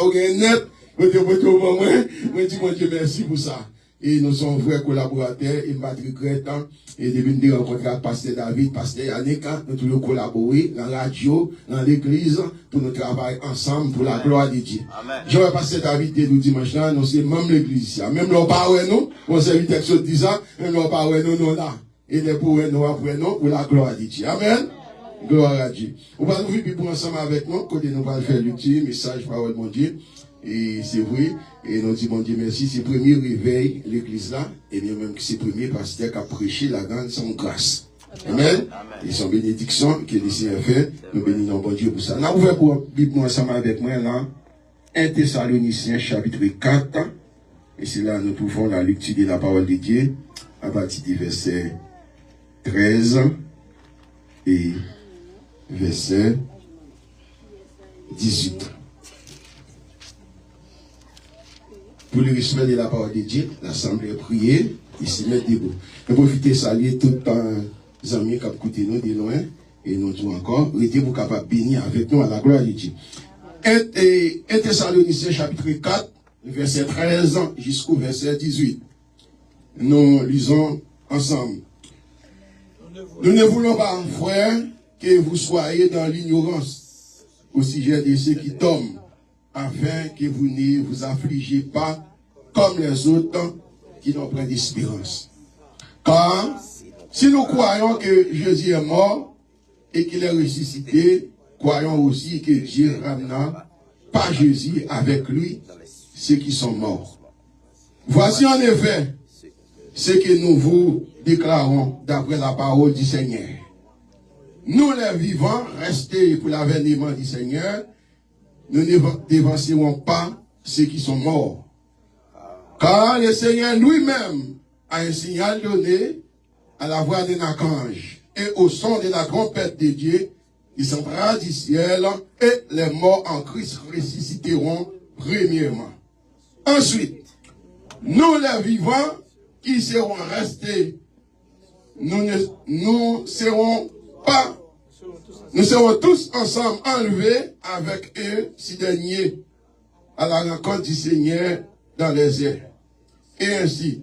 ou gen net, moi dis mon Dieu merci pour ça. Et nous sommes vrais collaborateurs, et m'a regretté, et depuis nous rencontrer avec Pasteur David, Pasteur Yannick, nous toujours collaborer dans la radio, dans l'église, pour nous travailler ensemble pour la gloire de Dieu. Je vais Pasteur David nous dimanche là, nous sommes même l'église. Même l'on parle nous, on s'est invité sur 10 ans, même l'on parle nous là. Et les pour nous, après nous, pour la gloire de Dieu. Amen. Gloire à Dieu. On va nous vivre pour ensemble avec nous, côté nous va faire l'ultime message, parole mon Dieu. Et c'est vrai, et nous disons, bon Dieu merci, c'est le premier réveil, l'église là, et bien même que c'est le premier pasteur qui a prêché la grande sans grâce. Amen. Et son bénédiction, que le Seigneur fait, nous bénissons bon Dieu pour ça. Nous ouvrons pour Bible ensemble avec moi là, 1 Thessaloniciens chapitre 4, et c'est là nous trouvons la lecture de la parole de Dieu, à partir du verset 13 et verset 18. Pour le respect de la parole de Dieu, l'assemblée a prié, il s'est mis debout. Je profite de saluer tous les amis qui ont écouté nous de loin, et nous tous encore, et vous capables de bénir avec nous à la gloire de Dieu. 1 Thessaloniciens chapitre 4, verset 13 jusqu'au verset 18. Nous lisons ensemble. Nous ne voulons pas, frères, que vous soyez dans l'ignorance au sujet de ceux qui tombent, afin que vous ne vous affligez pas comme les autres qui n'ont pas d'espérance. Car si nous croyons que Jésus est mort et qu'il est ressuscité, croyons aussi que Dieu ramena pas Jésus avec lui ceux qui sont morts. Voici en effet ce que nous vous déclarons d'après la parole du Seigneur. Nous les vivants, restés pour l'avènement du Seigneur, nous ne dévancerons pas ceux qui sont morts. Car le Seigneur lui-même a un signal donné à la voix d'un archange et au son de la trompette de Dieu, il s'entra du ciel et les morts en Christ ressusciteront premièrement. Ensuite, nous les vivants qui serons restés, nous serons tous ensemble enlevés avec eux, si derniers, à la rencontre du Seigneur dans les airs. Et ainsi,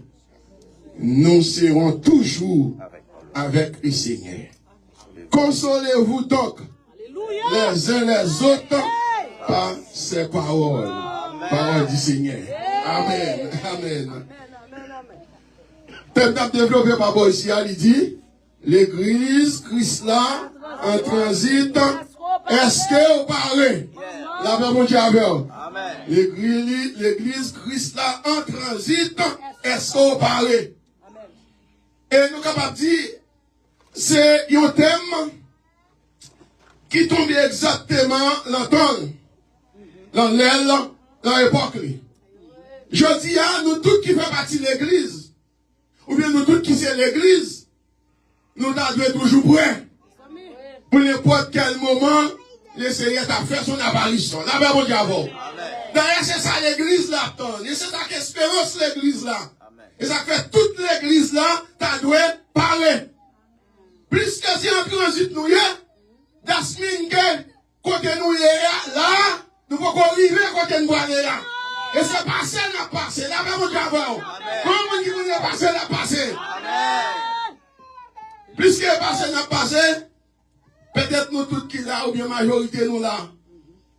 nous serons toujours avec le Seigneur. Consolez-vous donc les uns les autres par ces paroles. Paroles du Seigneur. Amen. Amen. Peuple a développé par rapport ici, il dit, l'église, Christ là, en transit, est-ce que vous parlez? La paix mon Dieu avec vous. L'église, Christ là, en transit, est-ce que vous parlez? Et nous capables de dire, c'est un thème qui tombe exactement dans l'aile, dans l'époque. Je dis à nous tous qui faisons partie de l'église, ou bien nous tous qui sommes l'église, nous devons toujours prêts. Pour n'importe quel moment, le Seigneur a fait son apparition. La paix mon Dieu avant. D'ailleurs, c'est ça l'église là, et c'est ça qu'espérance l'église là. Et ça fait toute l'église là, tu dois parler. Puisque si en transit nous y est, d'asmin côté nous y est là, nous pouvons arriver côté nous aller là. Et c'est passé, n'a passé. La paix mon Dieu avant. Comment qui vous est passé, n'a passé. Puisque passé, n'a passé, peut-être nous tous qui là, ou bien majorité nous là,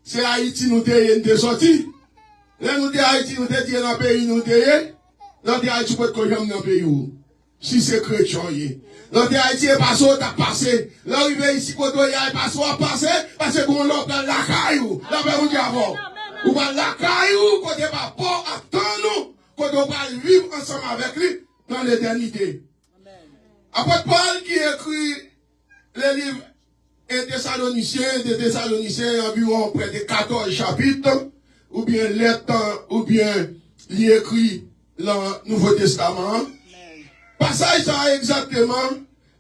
c'est Haïti nous t'es sorti. Là nous t'es Haïti, nous t'es dans le pays, nous t'es. Là t'es Haïti pour être comme dans le pays. Si c'est chrétien, là t'es Haïti est passé, t'as passé. Là arrivé ici, quand il y a passé, passé, parce que on l'a dans la caillou. Là on dit avant. Ou va la caillou, quand il va pas attendre nous, quand on va vivre ensemble avec lui dans l'éternité. Apôtre Paul qui écrit les livres des Thessaloniciens, environ près de 14 chapitres, ou bien lettres, ou bien il écrit le Nouveau Testament. Passage ça exactement,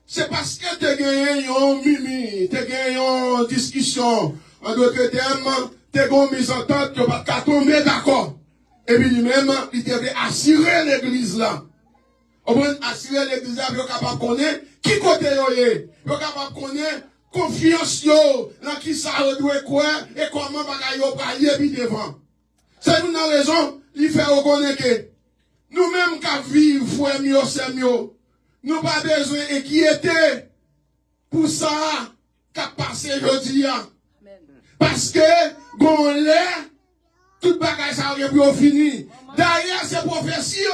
c'est parce que tu as gagné un mimi, tu as gagné une discussion, en d'autres termes, tu as gagné une mise en tête, tu n'as pas tomber d'accord. Et puis lui-même, il devait assurer l'église là. On peut assurer l'église là, il est capable de connaître qui côté il est. Il est capable de connaître confiance yo, dans qui ça doit quoi, et comment bagaille yo parler puis devant. C'est une raison, il fait reconnaître que nous-mêmes qui vivons, frère mieux, c'est mieux. Nous pas besoin d'inquiéter pour ça qu'a passé aujourd'hui. Parce que, bon, là, tout bagage ça aurait pu finir. D'ailleurs, ces prophéties,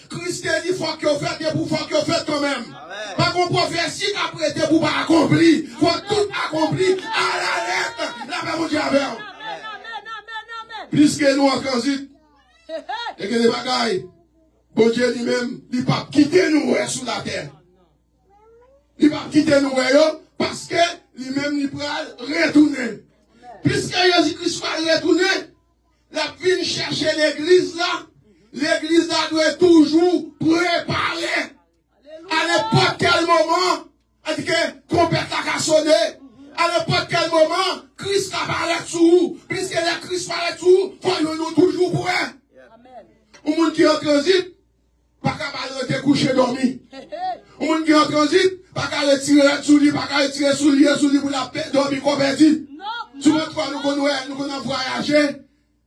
Christ a dit, faut que vous faites, et pour faut que vous faites quand même. Pas qu'on prophétie qui a prêté pour pas accomplir. Faut tout accomplir à la lettre. La paix, mon Dieu, avec vous. Puisque nous en transit, et que les bagailles, bon Dieu lui-même, il ne va pas quitter nous sous la terre. Il ne va pas quitter nous parce que lui-même, il va retourner. Puisque Jésus-Christ va retourner, la vie chercher l'église là, l'église là doit toujours préparer à n'importe quel moment, est-ce que trompette a sonné, à n'importe quel moment, Christ apparaît sur vous, puisque le Christ apparaît sur vous, voyons-nous toujours pour elle. Au monde qui est en transit, pas qu'à rester couché dormi. Au monde qui est en transit, pas qu'à retirer sous lui, pas qu'à retirer sous lui pour la paix dormir converti. Sur notre fois, nous connaissons voyager.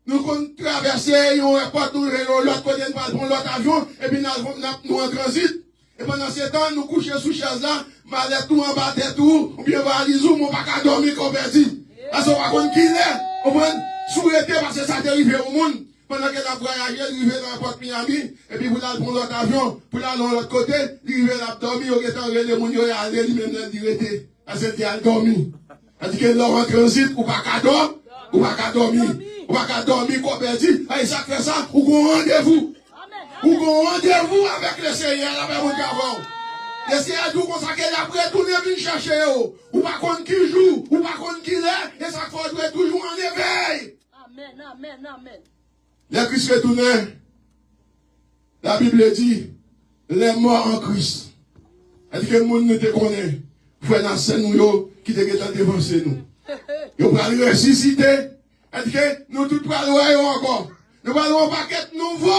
Nous avons traversé, nous avons l'autre côté, nous avons l'autre avion, et puis nous en transit. Et pendant ce temps, nous couchons sous chaise là, malais tout en bas de tout, ou bien valisou, mon pas qu'à dormir converti. Parce qu'on va contre qui l'est, on va souhaiter parce que ça t'est arrivé au monde. Pendant qu'elle a voyagé, il arrive dans la porte Miami, et puis vous allez prendre l'autre avion, pour aller de l'autre côté, il arrive là, dormir, il est en train de mourir, il est allé, lui-même, il est parce qu'il a dormi. C'est-à-dire que l'homme en transit, ou pas qu'à dormir, ou pas qu'à dormir. Ou pas qu'à dormir, converti, et ça fait ça, ou qu'on rendez-vous. Ou qu'on rendez-vous avec le Seigneur, avec mon diable. Le Seigneur dit qu'on s'en après, tout le monde chercher, ou pas qu'on qui joue, ou pas qu'on qui l'est, et ça fait toujours en éveil. Amen, amen, amen. Le Christ retourné, la Bible dit, les morts en Christ. Elle dit que le monde ne te connaît. Frère dans scène nous, qui te guette dévancer nous. Ils vont aller ressusciter. Elle dit que nous tous parlons encore. Nous parlons un paquet nouveau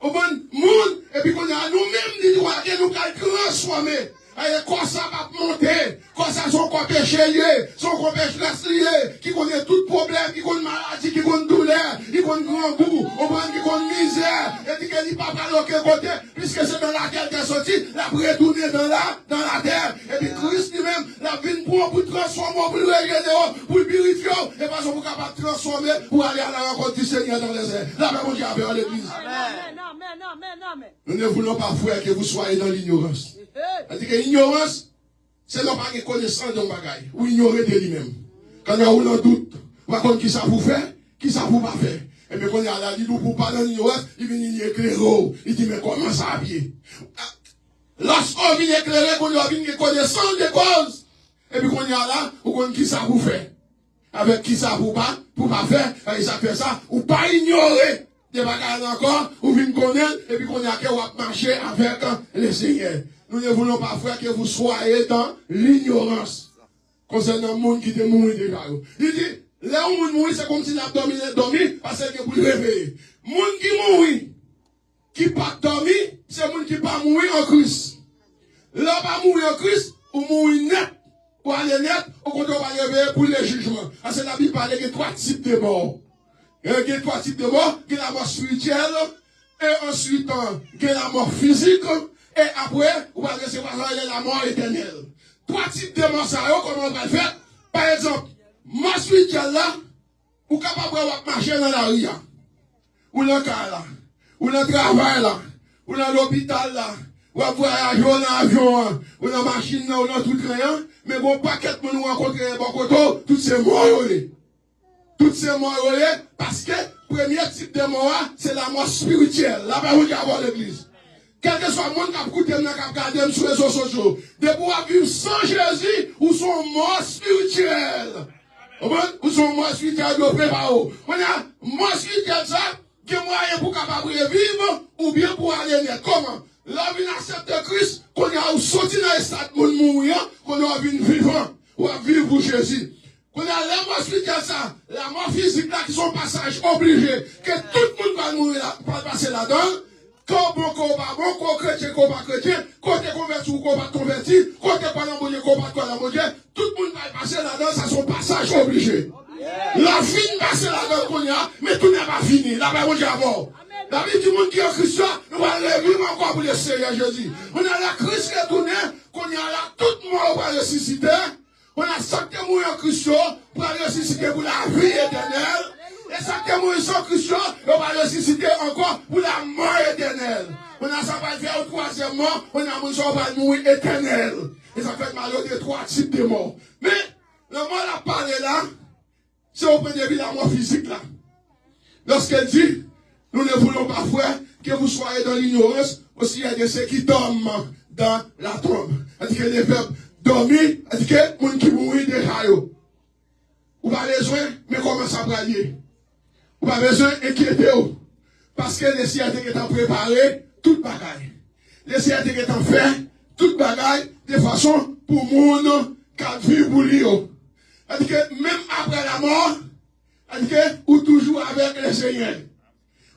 au bon monde. Et puis qu'on a nous-mêmes dit que nous allons transformer. Et quand ça va monter, quand ça son corps péché lié, son corps péché lié, qui connaît tout problème, qui connaît maladie, qui connaît douleur, qui connaît grand goût, qui connaît misère, et dit qu'elle n'y pas par aucun côté, puisque c'est dans la terre qu'elle est sortie, la retourner dans la terre. Et puis Christ lui-même, la vie pour transformer, pour le régénérer, pour le purifier, et parce qu'on est capable de transformer pour aller à la rencontre du Seigneur dans les airs. La même chose avec l'église. Amen, amen, amen, amen. Nous ne voulons pas, frère, que vous soyez dans l'ignorance. C'est-à-dire que l'ignorance, c'est non pas une connaissance d'un bagage, ou ignorer de lui-même. Quand on a un doute, on va connaître qui ça vous fait, qui ça vous pas faire. Et puis quand on a la dit, pour parler de l'ignorance, il vient éclairer. Il dit, mais comment ça a pied? Lorsqu'on vient éclairer, qu'on a une connaissance des causes. Et puis quand on a là, on connaît qui ça vous fait. Avec qui ça vous pas, pour pas faire, et ça fait ça, ou pas ignorer. Des bagages encore, ou venez connaître, et puis qu'on a qu'à marcher avec le Seigneur. Nous ne voulons pas, frère, que vous soyez dans l'ignorance concernant le monde qui est mort déjà. Il dit, là où on mourit, c'est comme s'il a dormi, parce que vous le réveillez. Le monde qui mourit, qui pas dormi, c'est le monde qui pas mourir en Christ. Là, pas mourir en Christ, ou mourir net, ou aller net, au contraire, on va réveiller pour le jugement. Parce que la Bible parle de 3 types de morts. Il y a 3 types de morts, il y a la mort spirituelle, et ensuite, il y a la mort physique, et après, vous allez recevoir la mort éternelle. 3 types de morts, ça, comment on va le faire? Par exemple, mort spirituelle là, vous êtes capable de marcher dans la rue, ou dans le car là, ou dans le travail là, ou dans l'hôpital là, ou à voyager dans l'avion, ou dans la machine là, ou dans tout rien, mais bon, paquet de nous rencontrer, bon côté, toutes ces morts, toutes ces morts, parce que, premier type de mort, c'est la mort spirituelle. Là, vous allez avoir l'église. Quel que soit le monde qui a écouté, qui a regardé sur les réseaux sociaux, de pouvoir vivre sans Jésus, ou son mort spirituel. Ou son mort spirituel, de préparer. On a mort spirituel, ça, qui est moyen pour capable de vivre, ou bien pour aller net. Comment? Là, on accepte Christ, qu'on a sorti dans le stade de mourir, qu'on a vu vivant, ou à vivre pour Jésus. Qu'on a la mort spirituelle, ça, la mort physique, là, qui sont passage obligé, que tout le monde va mourir là, va passer là-dedans. Quand bon, qu'on pas bon, qu'on chrétien, qu'on pas chrétien, côté converti ou qu'on pas converti, côté pas l'embauché, qu'on pas l'embauché, tout le monde va passer là-dedans, ça son passage obligé. La vie ne passe là-dedans qu'on y a, mais tout n'est pas fini. La Bible dit avant. La vie du monde qui est en Christ, nous allons vivre encore pour le Seigneur Jésus. On a la Christ qui est tourné, qu'on y a là, tout le monde va ressusciter. On a chaque témoin en Christ pour ressusciter pour la vie éternelle. Et chaque témoin en Christ, on va ressusciter encore pour la mort éternelle. On a ça va faire au troisième mort, on a besoin de mourir éternel. Et ça fait mal de trois types de morts. Mais, le mot la parlé là, c'est au point de vue de la mort physique là. Lorsqu'elle dit, nous ne voulons pas, frère, que vous soyez dans l'ignorance, aussi il y a de ceux qui dorment dans la tombe. C'est-à-dire que les peuples dormir, c'est-à-dire que les gens qui mourent déjà, vous n'avez pas besoin, mais comment ça va aller? Vous n'avez pas besoin d'inquiéter. Parce que les ciels sont préparés, toute bagaille. Les ciels sont faits, toute bagaille, de façon pour le monde qui vit pour lui. C'est-à-dire que même après la mort, c'est-à-dire que ou toujours avec le Seigneur.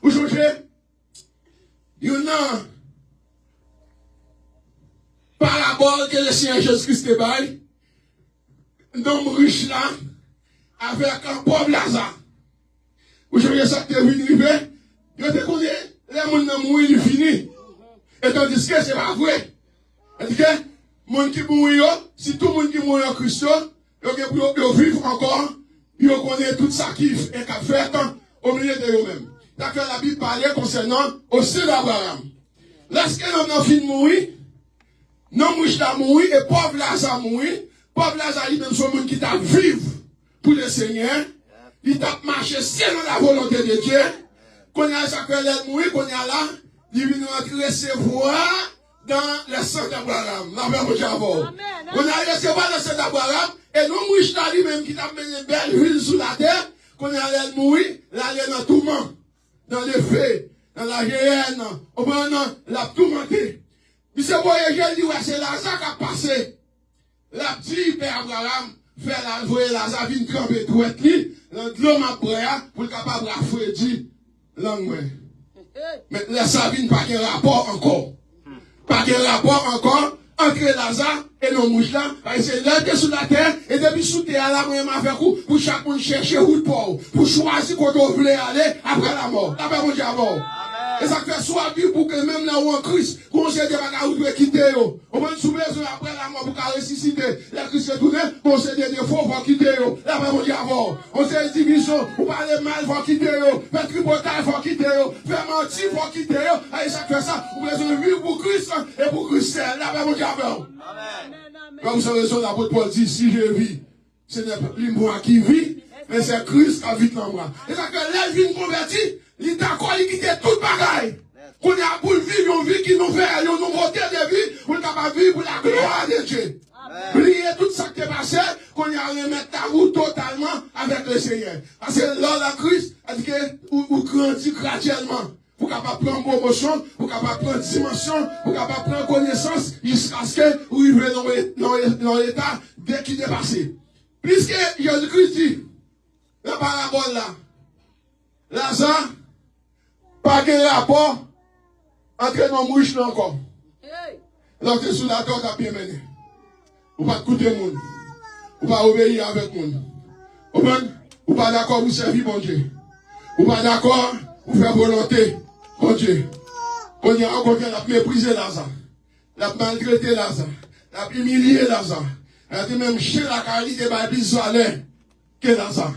Vous changez, il y a une parabole que le Seigneur Jésus-Christ te baille, un homme riche là, avec un pauvre Lazare. Vous changez ça que tu es venu arriver, je te connais, les gens qui mourent, ils finissent. Et tandis que ce n'est pas vrai. C'est-à-dire que les gens qui mourent, si tout le monde qui mourut en Christ, ils vivent encore, ils connaissent tout ça qui est fait au milieu de eux-mêmes. D'accord, la Bible parlait concernant aussi d'Abraham. Lorsque l'homme a fini de mourir, non riche a mouru et pauvre Lazare mourir, pauvre Lazare, il même son monde qui t'a vivre pour le Seigneur, il t'a marché selon la volonté de Dieu, qu'on a ça que l'homme mourir, qu'on a là, il vient recevoir dans le sang d'Abraham. La même chose avant. On a recevoir le sang d'Abraham, et non riche a lui-même qui t'a mené une belle ville sous la terre, qu'on a l'homme mourir, l'aller dans tout le monde. Dans les faits, dans la géhenne, au moment la tourmentée. Puis ce voyageur dit, ouais, c'est Lazare qui a passé. La petite père Abraham fait la voie Lazare, vient camper tout être lui, l'homme après, pour le capable de Freddy, langue. Mais la Savine pas de rapport encore. Pas de rapport encore entre Lazare et nos mouches là, parce que c'est l'un qui est sous la terre, et depuis sous terre là, moi, m'a fait coup, pour chaque monde chercher route pour choisir quand on voulait aller après la mort. Après mon diable. Et ça fait soit vie pour que même là où en Christ, qu'on sait des bagages où doit quitter. On va soulever après la mort pour qu'à ressusciter. La Christ est tourné, on sait des défauts, faut quitter. Après mon diable. On sait des divisions, on parle mal, faut quitter. Faire tripotage, faut quitter. Faire mentir, faut quitter. Et ça fait ça, on besoin de vivre pour Christ et pour Christ. Après mon diable. Comme ça, raison, l'apôtre Paul dit, si je vis, ce n'est pas moi qui vis, mais c'est Christ qui vit en moi. Et ça que la vie convertie, il est d'accord, il quitte toute bagaille. Qu'on a pour vivre une vie qui nous fait une nouveauté de vie, pour être capable de vivre pour la gloire de Dieu. Oubliez tout ça qui est passé, qu'on a remettre ta route totalement avec le Seigneur. Parce que là, la Christ, elle dit que vous grandissez graduellement. Vous êtes capable de prendre promotion, vous êtes capable de prendre dimension, vous êtes capable de prendre connaissance, jusqu'à ce que vous arrivez dans l'état dès qu'il est passé. Puisque Jésus-Christ dit, la parabole là, Lazare, pas de rapport entre nos mouches là encore. Donc, sous la terre, t'as bien mené. Vous ne pas écouter le monde. Vous ne pas obéir avec le monde. Vous ne pas d'accord pour servir mon Dieu. Vous ne pas d'accord pour faire volonté. Mon Dieu, on y a rencontré la méprisé Lazare, la maltraité Lazare, la humilié Lazare, la même chez la qualité de la plus valeur que Lazare.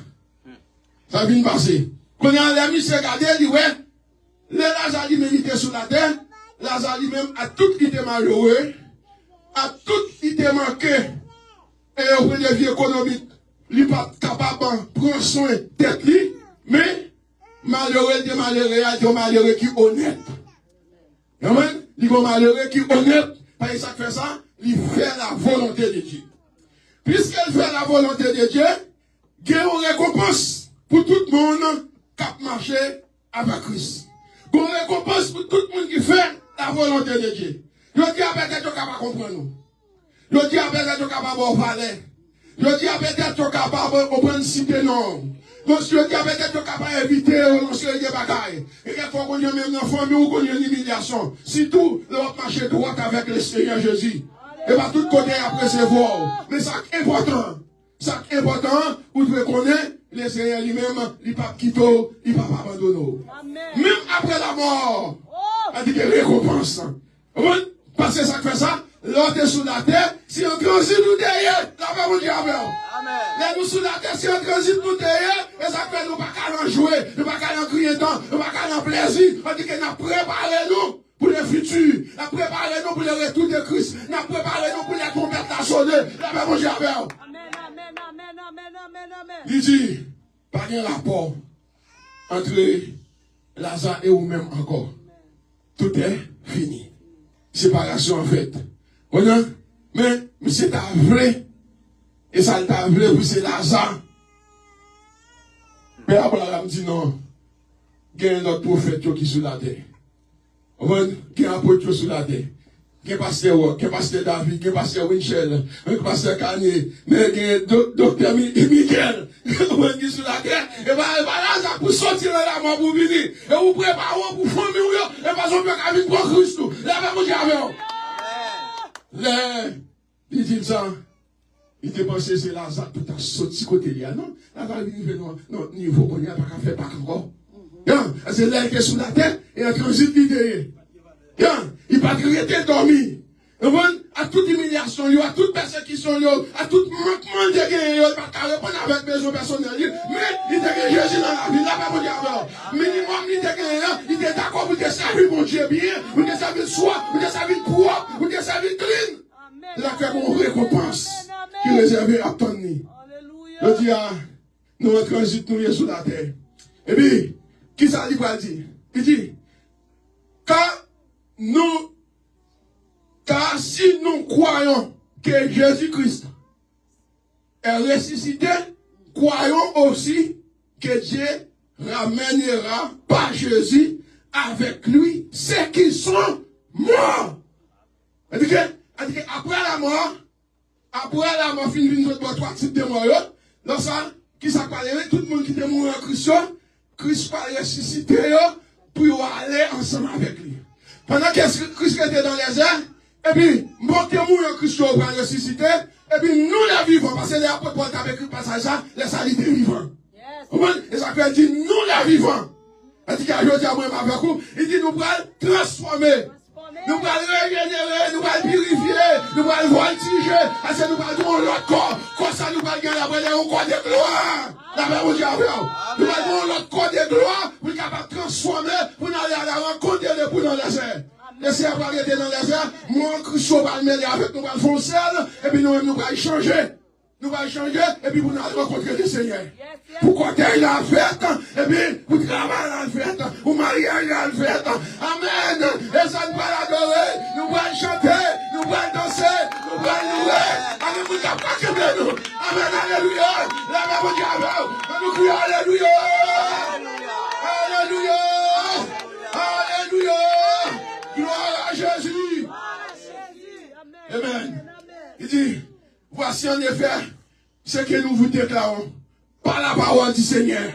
Ça vient de passer. Quand on a mis ce gardé, il dit, ouais, le Lazare lui méritait sur la terre, Lazare lui-même a tout qui était malheureux, a tout qui était manqué, et au point de vue économique, il n'est pas capable de prendre soin de tête, mais malheureux, il est malheureux qui est honnête. Amen. Il est malheureux qui est honnête. Parce que ça fait ça, il fait la volonté de Dieu. Puisqu'il fait la volonté de Dieu, il y a une récompense pour tout le monde qui a marché avec Christ. Une récompense pour tout le monde qui fait la volonté de Dieu. Je dis à peut-être qu'on capable de comprendre nous. Je dis à peut-être qu'on capable de parler. Je dis à peut-être qu'on capable de prendre cité non. Donc, si on dit peut-être qu'on capable d'inviter on se des bagailles. Et qu'il faut qu'on ait même dans la famille ou qu'on ait une humiliation. Si tout, on va marcher droit avec le Seigneur Jésus. Et pas tout côté après se voir. Mais ça qui est important. Ça qui est important, vous devez connaître le Seigneur lui-même, il ne pas quitter, il ne va pas abandonner. Même après la mort, il dit que récompense. Parce que ça fait ça, l'autre est sous la terre, si on grandit nous derrière, la paix vous dit avec. Là, nous sous la terre, si on grandit nous derrière, et ça fait nous pas qu'à en jouer, nous pas qu'à en crier tant, nous pas qu'à en plaisir, on dit que nous préparons nous pour le futur, nous préparons nous pour le retour de Christ, nous préparons nous pour les convertir sonner, la paix vous dit avec. Il dit, pas de rapport entre Lazare et vous-même encore. Tout est fini. Séparation en fait. Mais c'est ta vrai. Et ça t'a vrai, vous c'est Lazare. Mais Abraham dit non. Il y a un autre prophète qui est sur la terre. Il y a un apôtre qui est sur la terre. Il y a pasteur David, il y a pasteur Winchell, il y a pasteur Kanye, mais il y a docteur Miguel, qui est sur la terre. Et bien là, pour sortir de la mort pour venir. Et vous préparez pour famille, et pas on peut venir pour Christ. Là, vous dites avec il dit ça. Il était pensé c'est Lazare tout à sorti côté là, non? Lazare il dit non, niveau, on n'y a pas qu'à faire pas encore. C'est là qui est sur la terre, et en transit l'idée. Il va être dormi. À toute humiliation, à toute persécution, à tout manquement de gain, il ne va pas répondre avec besoin personnel. Mais il était Jésus dans la vie, là, pas pour dire. Minimum, il était d'accord pour te servir mon Dieu bien, pour te servir soi, pour te servir propre, pour te servir clean. Il a fait mon récompense qui est réservée à ton nid. Je dis, nous en transit, nous sommes sur la terre. Et puis, qui ça dit quoi dire? Il dit, car si nous croyons que Jésus-Christ est ressuscité, croyons aussi que Dieu ramènera par Jésus avec lui ceux qui sont morts. C'est-à-dire après la mort, fin de trois types de morts, dans ça, qui s'appelle tout le monde qui est mort en Christ, Christ va ressusciter pour aller ensemble avec lui. Pendant que Christ était dans les airs, et puis, bon, qui est mort en Christ va ressusciter, et puis nous les vivons, parce que les apôtres Paul avaient écrit le passage là, les salités vivants. Et ça fait dire nous les vivants. Il dit qu'aujourd'hui, moi, avec vous, il dit nous allons transformer. Nous allons régénérer, nous allons purifier, nous allons voltiger, parce que nous allons donner l'autre corps. Comme ça, nous allons gagner un corps de gloire. La même chose nous allons donner l'autre corps de gloire pour être capable de transformer, pour aller à la rencontre de l'époux dans les airs. Les airs vont arrêter dans les airs, moi, Christ va le mêler avec nous, allons faire sel, et puis nous allons changer. Nous allons changer, et puis vous allez rencontrer le Seigneur. Pourquoi tu as fait, et puis vous travaillez le fait, vous mariez le fait. Amen. Et ça nous va l'adorer, nous allons chanter, nous allons danser, nous allons louer. Amen. Vous n'avez pas que nous. Amen. Alléluia. La même diable. Nous crions Alléluia. Alléluia. Alléluia. Gloire à Jésus. Amen. Il dit, voici en effet ce que nous vous déclarons par la parole du Seigneur.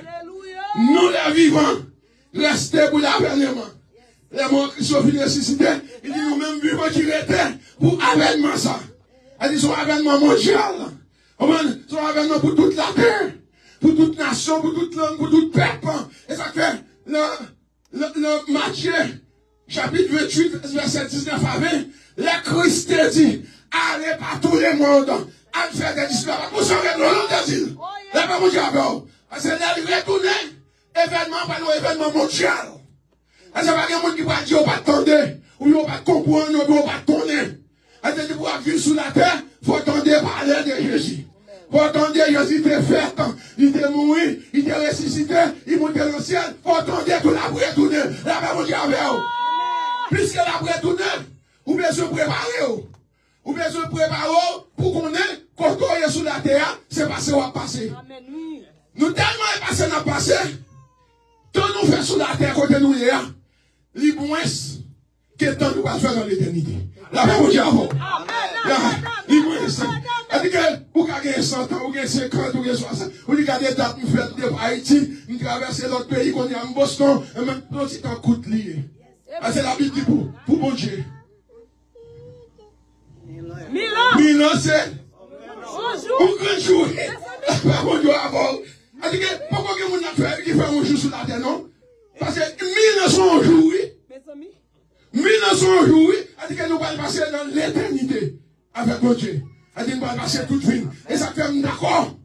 Nous les vivants, restez pour l'avènement. Les morts qui sont venus ressusciter, il dit nous-mêmes vivants qui étaient pour avènement ça. Il dit son avènement mondial. Son avènement pour toute la terre, pour toute nation, pour toute langue, pour tout peuple. Et ça fait le Matthieu, chapitre 28, verset 19 à 20, le Christ dit, allez par tout le monde, allez faire des discours, pour sauver le nom des îles. Là, pas mon diable. Parce que là, il retourne, événement par un événement mondial. Parce que pas de monde qui va dire, on va attendre, ou on va comprendre, ou on va tourner. Parce que pour vivre sur la terre, il faut attendre parler de Jésus. Il faut attendre Jésus était fait, il était mort, il était ressuscité, il montait dans le ciel. Il faut attendre tout la retourner. Là, pas mon diable. Puisque la retourner, ou bien se préparer. Ou bien se préparer pour qu'on ait, quand on est sur la terre, c'est passé ou à passer. Nous tellement est passé dans le passé, tout nous fait sur la terre côté nous hier, les moins que tant nous va faire dans l'éternité. La même chose avant. Les moins. C'est-à-dire que vous avez 100 ans, vous avez 50, vous avez 60, vous avez des dates, nous faisons de Haïti, nous traversons l'autre pays, qu'on est en Boston, et même tout c'est en coup de lié. C'est la Bible pour bon Dieu. 1000 ans, c'est un grand jour. Bon Dieu avant. Elle dit que pourquoi que mon affaire qui fait un jour sur la terre, non? Parce que 1900 jours, oui. 1900 jours, oui. Elle dit que nous allons passer dans l'éternité avec mon Dieu. Elle dit que nous allons passer toute vie. Et ça fait d'accord.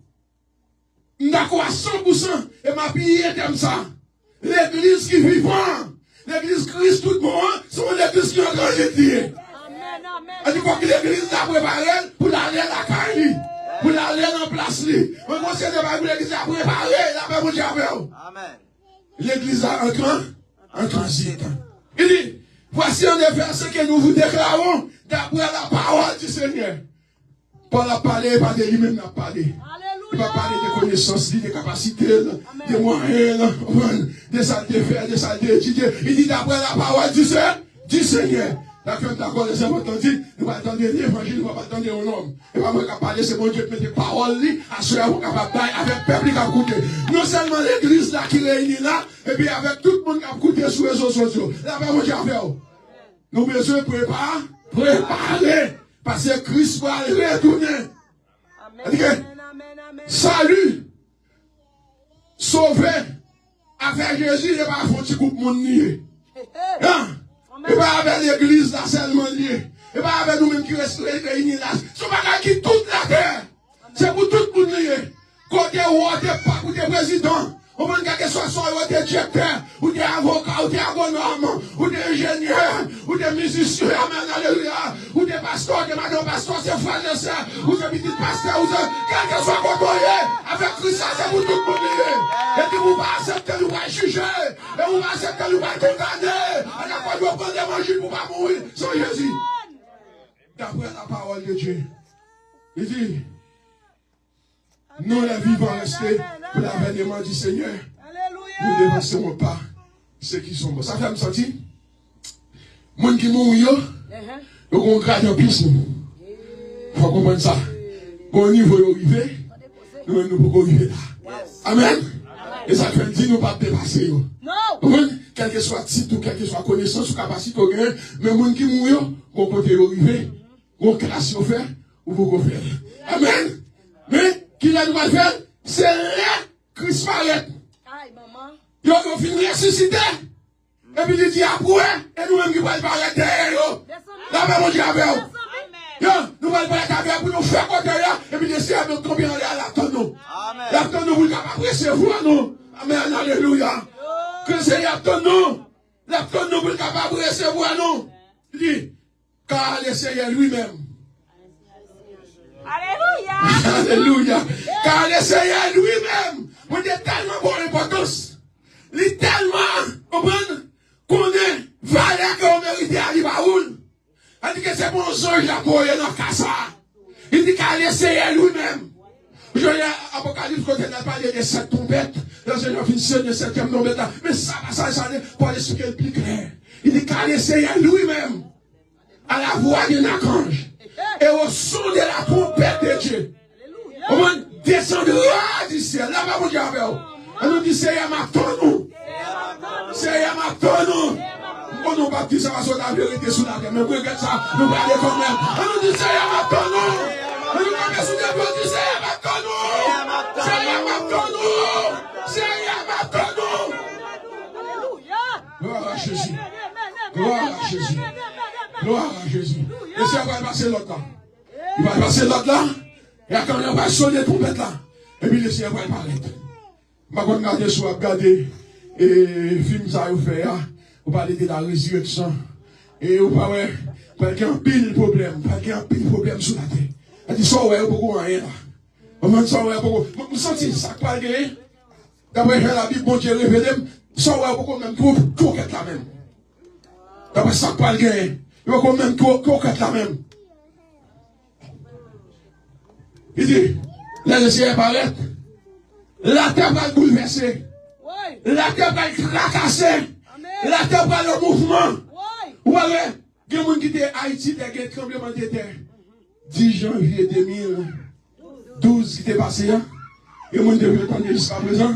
D'accord à 100%. Et ma fille est comme ça. L'église qui vit, l'église Christ tout le monde, sont l'église qui a grandi. Elle dit que l'église l'a préparé pour l'aller à la caille. Pour l'aller en place. On conseille de l'église a préparé. La paix, mon Dieu. Amen. L'église a un transit. Il dit, voici un des versets que nous vous déclarons d'après la parole du Seigneur. Paul a parlé, pas de lui-même n'a parlé. Il va parler des connaissances, des capacités, des moyens, des salles de faire, des salles d'étudier. Il dit d'après la parole du Seigneur. D'accord, les hommes entendus, nous allons attendre l'évangile, nous allons attendre un homme. Et pas moi qui parler, c'est mon Dieu qui met des paroles, à ceux qui sont capables avec le peuple qui a écouté. Non seulement l'église là qui réunit là, et puis avec tout le monde qui a écouté sur les réseaux sociaux. Là, pas mon Dieu à faire. Nous besoin préparer, parce que Christ va retourner. Amen. Salut, sauver, avec Jésus, il va faire un petit coup de monde nier. Et pas avec l'église là seulement lié. Et pas avec nous-mêmes qui restent réunis là. Ce bagage qui toute la terre. C'est pour tout le monde lié. Côté roi, côté pape, côté président. On peut dire que ce soit des directeurs, ou des avocats, ou des agronomes, ou des ingénieurs, ou des musiciens, amen, alléluia, ou des pasteurs, des madame pasteurs, des frères et sœurs, ou des petits pasteurs, ou des, quel que soit côtoyé, avec Christ, c'est pour tout le monde lié. Et puis vous va accepter, vous va juger, et vous va accepter, vous va condamner. À la fois, vous prendre l'évangile pour pas mourir sans Jésus. D'après la parole de Dieu, il dit, nous les vivants restés pour l'avènement du Seigneur. Nous ne dévancerons pas ceux qui sont morts. Ça fait me sentir. Les gens qui mourent, ils ont grade en plus. Il faut comprendre ça. Au niveau où ils arrivent, nous ne pouvons pas arriver là. Amen. Et ça fait dire nous ne pas dépasser. Quel que soit titre ou quelle que soit connaissance ou capacité, mais les gens qui mourent, ils ont côté arriver, ils ont classe à faire ou vous faire. Amen. Mais qui l'a doit faire, c'est là Christ paraît. Ils ont fini ressuscité. Et puis il dit après, et nous-mêmes qui va paraître derrière. Là, même on dit avec vous. Nous allons paraître avec pour nous faire côté là, et puis laisser avec combien on est à l'attendre. L'attendre nous, vous ne pouvez pas recevoir nous. Amen, alléluia. Que c'est l'attendre. L'attendre nous, vous ne pouvez pas recevoir nous. Il dit, car le Seigneur lui-même. Alléluia. Alléluia. Car le Seigneur lui-même, vous êtes tellement bonne importance. Il est tellement, qu'on est valeur qu'on mérite à l'Ibaoul. Il dit que c'est mon ange à pour dans le casa. Il dit car le Seigneur lui-même. Je lis Apocalypse quand il a parlé de cette tombette. Dans une officielle de septième tombette. Mais ça, pour l'expliquer le plus clair. Il dit car le Seigneur lui-même, à la voix d'un archange, et au son de la trompette de Dieu, on descendra du ciel. Là-bas, mon Dieu, on nous dit, Seigneur, m'attends-nous. Seigneur, m'attends-nous. On nous baptise, ça va sur la vérité sous la terre. Mais regarde ça, nous regardons quand même. On nous dit, Seigneur, m'attends-nous. On nous regarde sous la terre, Seigneur, m'attends-nous. Seigneur, m'attends-nous. Seigneur, m'attends-nous. Gloire à Jésus. Gloire à Jésus. Gloire à Jésus. Et ça va passer l'autre là. Il va passer l'autre là. Et quand on va sonner pour mettre là. Et puis le Seigneur va apparaître. Je vais regarder sur regarder et film ça vous fait. Vous parlez de la résurrection. Et vous parlez qu'il y a un pile problème. Il y a un pile problème sur la terre. Elle dit ça, ouais, beaucoup rien là. On m'a dit ça, ouais, beaucoup. Vous sentez ça quoi gagner? D'après la Bible, bon Dieu révélé, ça, ouais, beaucoup même tout qu'être la même. D'après ça quoi gagner? Il va quand même tout qu'être la même. Il dit, là, le Seigneur apparaît. La terre va bouleverser. La terre va fracasser. La terre va le mouvement. Vous voyez, il y a des gens qui étaient à Haïti, il y a un tremblement de terre. 10 janvier 2012 qui était passé. Et moi, je vais attendre jusqu'à présent.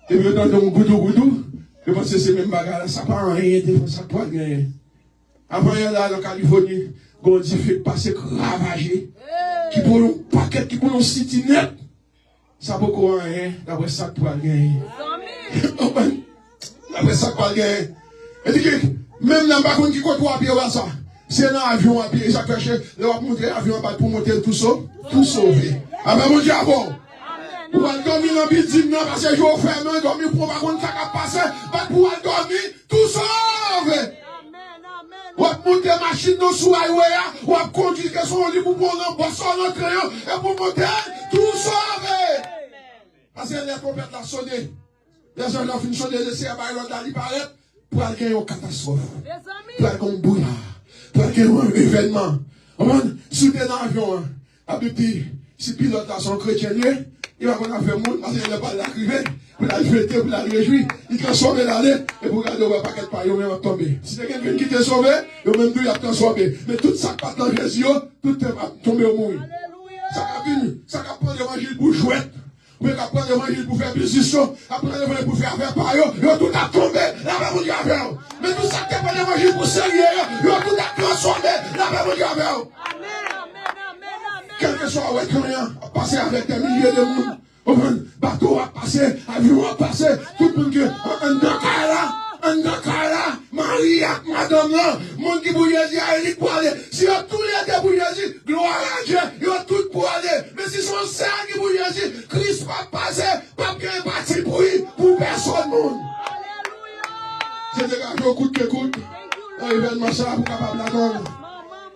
Je vais attendre un goudou. Je pense que c'est même bagarre. Ça ne pas rien, ça ne pas rien. Avant, il y a là, en Californie, on dit fait passer ravagé. Qui pour un paquet, qui pour un city net. Ça beaucoup rien, d'après ça pour gagner. D'après ça pour gagner. Et dit que même dans le qui compte à pied ça. C'est dans l'avion à pied, ça cache, le va monter l'avion pour monter tout sauver. Ah ben mon Dieu, bon. Vous allez dormir dans le building, parce que je vais faire un dormir pour pas qu'on ça passer, pour aller dormir, tout sauve. Vous allez monter la machine dans le highway, vous allez conduire que son lit pour prendre un boisson dans le crayon, et pour monter, tout sauve. Parce que les trompettes l'ont sonné. Les gens ont fini de sonner, laisser à l'autre d'aller paraître, pour aller gagner une catastrophe. Pour aller gagner un bouillard. Pour aller gagner un événement. Si tu es dans l'avion, si le pilote a son chrétien, il va qu'on a fait monde, parce qu'il n'a pas l'arrivée, pour la fêter, pour la réjouir, il transforme l'aller, et pour regarder, on va pas qu'elle paille, on va tomber. Si c'est quelqu'un qui t'est sauvé, il même tout, il a transformé. Mais tout ça, pas dans Jésus, tout va tomber au mourir. Ça va venir, ça va prendre l'évangile pour jouer. Vous pouvez prendre l'évangile pour faire business, apprendre l'évangile pour faire affaire par eux, ils ont tout à tomber, là-bas, vous dites avec eux. Mais tout ça, qui prend l'évangile pour sérieux, ils ont tout à transformer, là-bas, vous dites avec eux. Quel que soit où est-ce rien, passer avec des milliers de monde, bateau à passer, avion à passer, tout le monde qui un dakara, Marie, madame là, monde qui bouille Jésus, Eric pour aller. Si on tous les deux bouille Jésus, gloire à Dieu, ils ont tout pour aller. Mais si son sang qui bouille Jésus, Christ va passer, pas bien parti pour personne monde. C'est dégagé au coup de écoute. Un événement ça, vous capable la donne.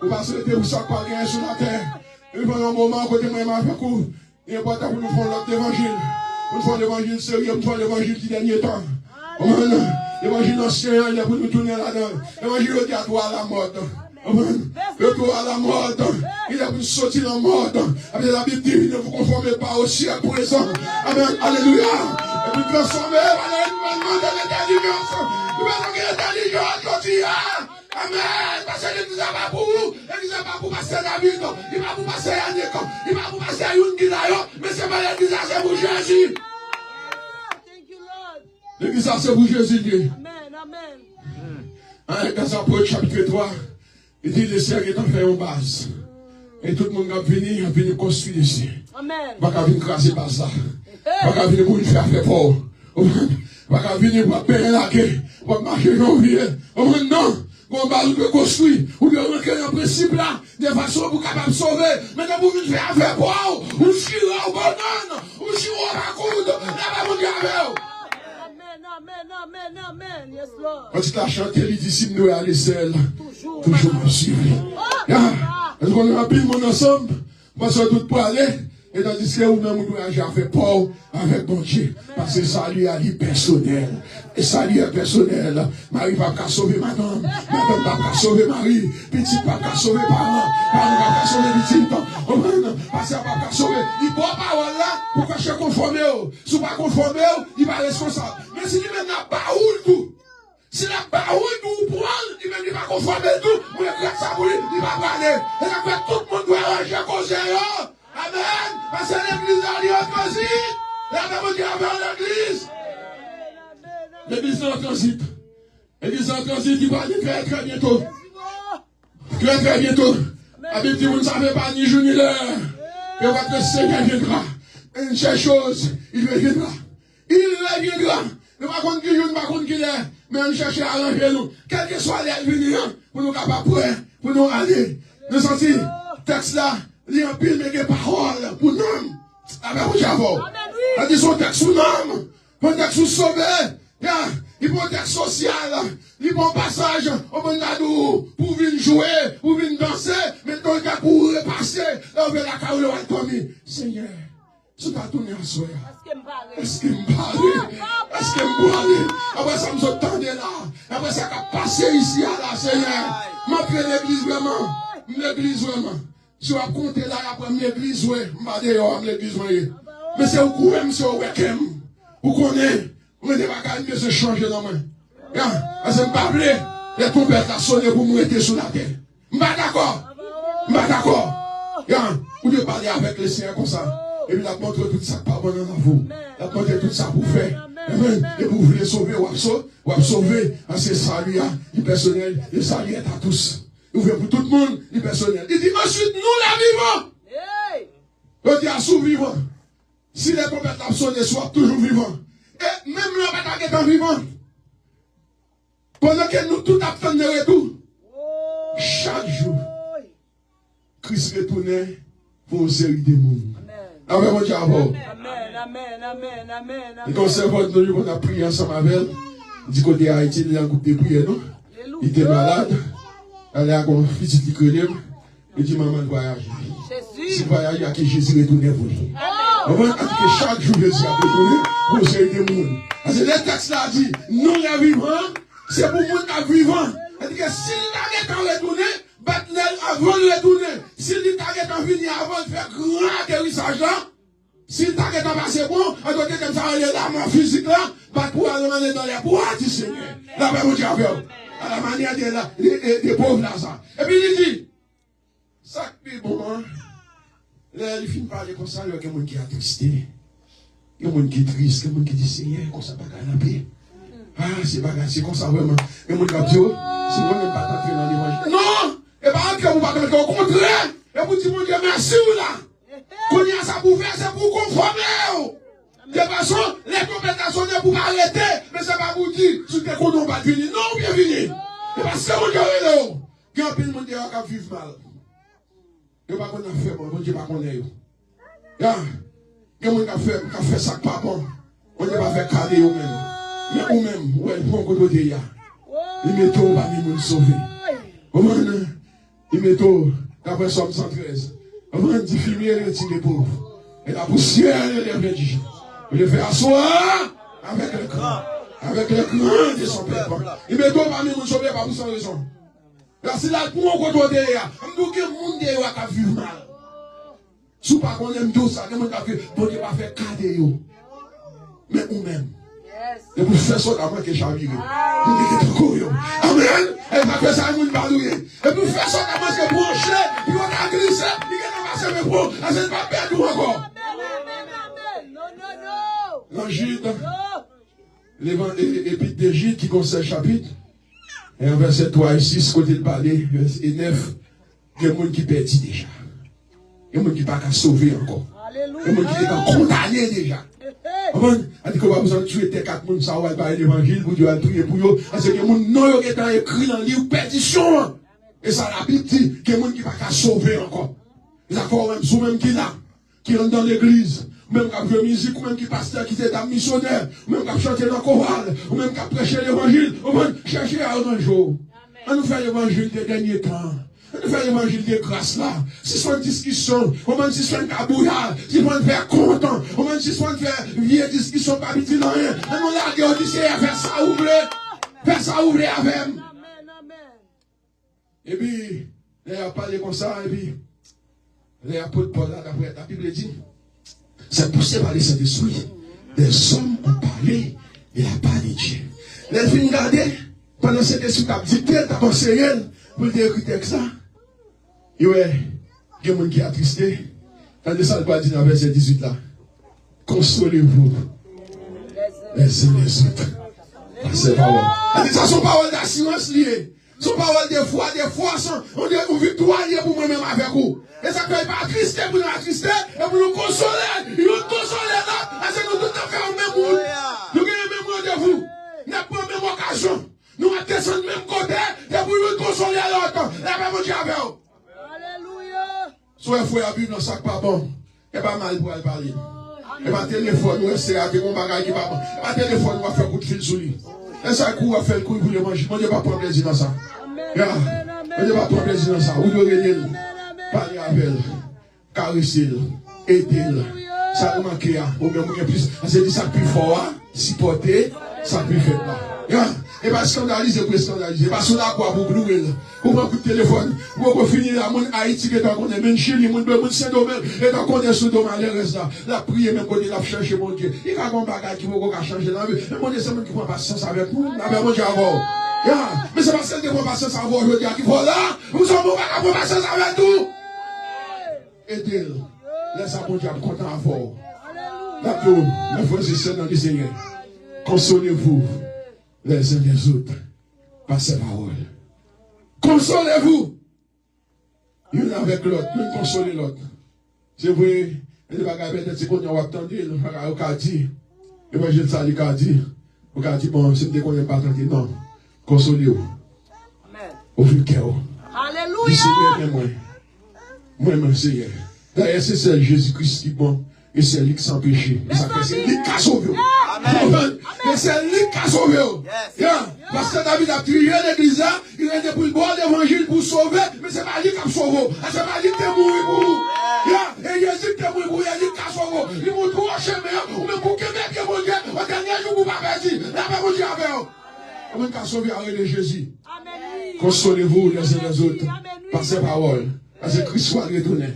Vous passez le temps, ça pas gagner sur la terre. Il faut un moment côté moi m'a fait coup. Il est important pour nous faire l'autre évangile. Nous faisons l'évangile sérieux, nous faisons l'évangile du dernier temps. L'évangile ancien, il est pour nous tourner là-dedans. L'évangile au théâtre à la mode. Le tour à la mode. Il est pour nous sortir dans la mode. Avec la Bible dit, ne vous conformez pas au ciel présent. Amen. Alléluia. Et puis transformer par l'événement de l'intelligence. Nous allons gagner l'intelligence aujourd'hui. Amen. Parce que l'église n'est pas pour vous. L'église n'est pas pour passer David. Il ne va pas pour passer Yannick. Il ne va pas pour passer Yungilayo. Mais c'est pas l'église, c'est pour Jésus. L'église, c'est pour Jésus. Amen. Dans Apôtre chapitre 3, il dit, le Seigneur est en fait une base. Et tout le monde va venir construire ici. Amen. Va venir craser base là. Va venir pour faire fort. Va venir pour payer la guerre. Pour marcher janvier. Non. On va le construire, ou bien on a un principe là, de façon pour capable sauver. Maintenant, vous venez faire affaire pour vous, ou chier au banane, ou chier au raconte, là-bas, vous dites amen. Yes, Lord. Quand tu as chanté, les disciples nous aller seuls, toujours me suivre. Est-ce qu'on a pris mon ensemble, parce que tout pour aller, et tandis que vous-même, vous avez fait peur avec bon Dieu, parce que ça lui a dit personnel. Et ça lui est personnel. Marie va pas sauver madame. Madame va pas sauver Marie. Petit va pas sauver parent. Parent va pas sauver petit. Parce qu'elle va pas sauver. Il boit parole là pour que je conforme. Si vous ne pas conformer, il va être responsable. Mais si lui-même n'a pas où tout. Si la parole nous prend, il ne va pas conformer tout. Vous le faites ça pour lui, il va parler. Et ça fait tout le monde doit ranger conseil. Amen. Parce que l'église a dit aussi. La même qui a fait l'église. L'église en transit. L'église en transit, il va aller très très bientôt. Très très bientôt. La Bible dit, vous ne savez pas ni jour ni l'heure. Et votre Seigneur viendra. Une seule chose, il reviendra. Il reviendra. Ne pas contre qui joue, ne pas contre qui l'est. Mais on cherche à arranger nous. Quel que soit les venir, pour nous capables pour nous aller. Nous sentons, texte là, il y a un pile de paroles pour nous. Avec vous, j'avoue. Il dit son texte pour nous. Un texte pour sauver. Il faut un texte social, il faut un passage au bon cadeau pour venir jouer, pour venir danser, mais donc pour repasser, là on veut la carrière de commis. Seigneur, si tu as tourné à soi, est-ce qu'il me parle? Est-ce qu'il me parle? Après ça, nous attendons là. Après ça, qu'a passé ici à la Seigneur. M'appelle l'église vraiment. L'église vraiment. Si on a compté là, après l'église, ouais, je l'église, mais c'est au courant, c'est au week-end. Vous connaissez? Vous ne pas gagner se changer dans moi. Parce que je ne pas parler, les trompettes ont sonné pour me mettre sur la terre. Je ne suis pas d'accord. Je ne suis pas d'accord. Vous devez parler avec le Seigneur comme ça. Et puis, il a montré tout ça pas bon dans vous. Il a montré tout ça pour faire. Et vous voulez sauver, ou sauver, c'est salut, il personnel, et salut est à tous. Il veut pour tout le monde, il personnel. Il dit ensuite, nous la vivons. Il dit à sous-vivant. Si les trompettes la sonné, soit toujours vivant. Et même là, on va vivant. Pendant que nous tout attendons le retour, chaque jour, Christ retournait pour une série de monde. Amen, mon Dieu, amen, amen, amen. Et quand c'est votre nom, on a prié ensemble avec elle. Du côté Haïti, il y a un groupe de prière, non? Il était malade. Elle a un petit crélème. Il dit, maman, voyage. Si voyage, il y a que Jésus retourne pour lui. On va dire que chaque jour, Jésus a retourné pour une série de monde. Parce que le texte là dit, nous les vivants, c'est pour nous qui vivants. C'est-à-dire que s'il t'a retourné, Batnel avant de retourner, s'il t'a fini avant de faire grand atterrissage là, s'il t'a passé bon, à côté comme ça, il est là, mon physique là, bat pour aller dans les bois du Seigneur. Là, ben, mon Dieu, à la manière des pauvres là, ça. Et puis il dit, ça qui est bon, hein, là, il finit par parler comme ça, il y a quelqu'un qui est attristé. Il y a quelqu'un qui est triste, quelqu'un qui dit, Seigneur, comme ça, pas la paix. Ah, c'est comme ça vraiment. Et mon Dieu, si vous n'êtes pas entré dans l'évangile. Non! Et pas que vous ne pas au contraire. Et vous dites, mon Dieu, merci ou là. Qu'on y a ça pour faire, c'est pour conformer. De toute façon, les compétences sont pour arrêter. Mais c'est pas pour dire, si tu qu'on pas fini. Non, bien fini. Et parce que mon Dieu est là. Il y a un peu de monde qui a vivre mal. Il n'y a pas qu'on a fait, mon Dieu, pas qu'on est. Il y a un monde qui a fait ça pas bon. On ne peut pas faire caler au même. Mais ou même, ouais, bon côté ya. Il met tout pas nous sauver. Comment il met tout d'après Somme 113. Comment dit fumier retire les pauvres. Et la poussière les vertige. Il le fait asseoir avec le cran. Avec le cran de son peuple. Il met tout pas nous sauver pas pour sans raison. Là c'est là pour mon côté ya. On dit que monde qui a vivre mal. Si pas qu'on aime tout ça, comment t'as fait pour ne pas faire cadeau yo. Mais ou même et pour faire ça, avant que j'arrive. Amen. Et pour faire ça, il m'a baloué. Et pour faire ça, avant que brancher, il va glisser, il va passer mes pots. Et c'est pas perdre encore. L'Angile, l'épître d'Égide qui concerne le chapitre, et en verset 3 et 6, côté de parler, verset 9, il y a des gens qui perdent déjà. Il y a des gens qui ne sont pas sauvés encore. Il y a des gens qui sont condamnés déjà. On a dit qu'on va besoin de tuer 4 personnes, ça va parler l'évangile, pour Dieu va prier pour eux. Parce que les gens non étant écrit dans le livre perdition. Et ça la Bible dit que les gens qui ne sont pas sauvés encore. Ils ont même sous même qui là, qui rentrent dans l'église, même qui a joué musique, ou même qui pasteur, qui était missionnaire, ou même qui a chanté dans le choral, ou même qui a prêché l'évangile, ou même chercher à un jour. On nous fait l'évangile des derniers temps. On fait l'évangile de grâce là. Si soit une discussion, on va si soit une cabouillade, si on va faire content, on va si soit une vieille discussion, pas petit dans rien. On l'a dit, on dit, c'est faire ça ouvrir. Faire ça ouvrir avec. Et puis, il a parlé comme ça, et puis, les apôtres Paul, d'après la Bible dit, c'est poussé par les Saint-Esprit. Des hommes ont parlé de la part de Dieu. Les filles regardez, pendant cet esprit, tu as dicté, tu as pensé réel, pour dire écrire ça. Et ouais, il y a des gens qui sont attristés. Quand ça le dit dans verset 18 là, consolez-vous les uns les autres. C'est parole. Ça sont paroles d'assurance liées. Ce sont paroles de foi, on dit une victoire liée pour moi-même avec vous. Et ça ne peut pas attrister pour nous attrister, et pour nous consoler. Nous consoler là, parce que nous tout à fait au même monde. Nous avons le même rendez-vous. Nous n'avons pas la même occasion. Nous allons descendre le même côté, et pour nous consoler à l'autre. La même Dieu avec vous. Soit il faut y avoir dans sac pas bon, et pas mal pour aller parler. Et pas téléphone, nous restons à des bagages qui pas bon. Et pas téléphone, nous va faire coup de fil sur lui. Et ça, coup, va faire le coup pour le manger. On ne va pas prendre plaisir dans ça. On ne va pas prendre plaisir dans ça. Vous devez aider, parler avec elle, caresser elle, aider elle. Ça nous manque, ou même plus. C'est dit ça plus fort, supporter, ça plus fait là. Et pas scandaliser pour scandaliser. Pas sur la quoi pour glouer. Pour prendre coup de téléphone. Pour finir la monde Haïti qui est en connaît. Même Chili, mon Saint-Domingue est en connaît sous domaine. Les restes là. La prière, même quand il a cherché mon Dieu. Il y a un bagage qui va changer dans la vie. Mais mon Dieu, c'est moi qui prend patience avec nous. Avec mon Dieu avant. Mais c'est parce qu'elle prend patience avec vous aujourd'hui. Qui va là. Nous sommes pas prendre patience avec nous. Aidez-le. Laissez mon Dieu content à vous. D'accord. Mes frères et sœurs dans le Seigneur. Consolez-vous les uns les autres par ces paroles. Consolez-vous l'une avec l'autre, l'une consolez l'autre. C'est vrai, Et les bagages peut-être c'est qu'on a attendu, on a dit, l'évangile ça il a dit, on a dit bon, c'est qu'on n'a pas attendu, non, consolez-vous. Amen. Ouvrez le cœur. Alléluia. Seigneur, moi, Seigneur. D'ailleurs, c'est celle Jésus-Christ qui est bon, et c'est lui qui s'en péché. C'est lui qui a sauvé. Amen. Et c'est lui qui a sauvé. Parce que David a crié l'église, il a été pour le bon l'évangile pour sauver, mais c'est pas lui qui a sauvé. C'est pas lui qui a mouru pour vous. Et Jésus qui a mouru pour vous, il a dit qu'il a sauvé. Il m'a trouvé au chemin, ou même pour que bien mon Dieu, au dernier jour, vous ne pouvez pas dire, la paix, mon Dieu, avec vous. Comment il a sauvé avec de Jésus? Consolez-vous les uns les autres par ces paroles. Parce que Christ soit retourné.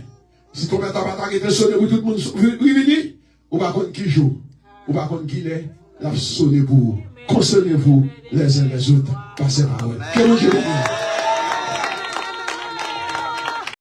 Si ton maître n'a pas arrêté de sonner pour tout le monde venir, ou pas contre qui joue, ou pas contre qui est, la sonner pour vous. Consolez-vous les uns les autres par ces paroles. Que Dieu vous bénisse.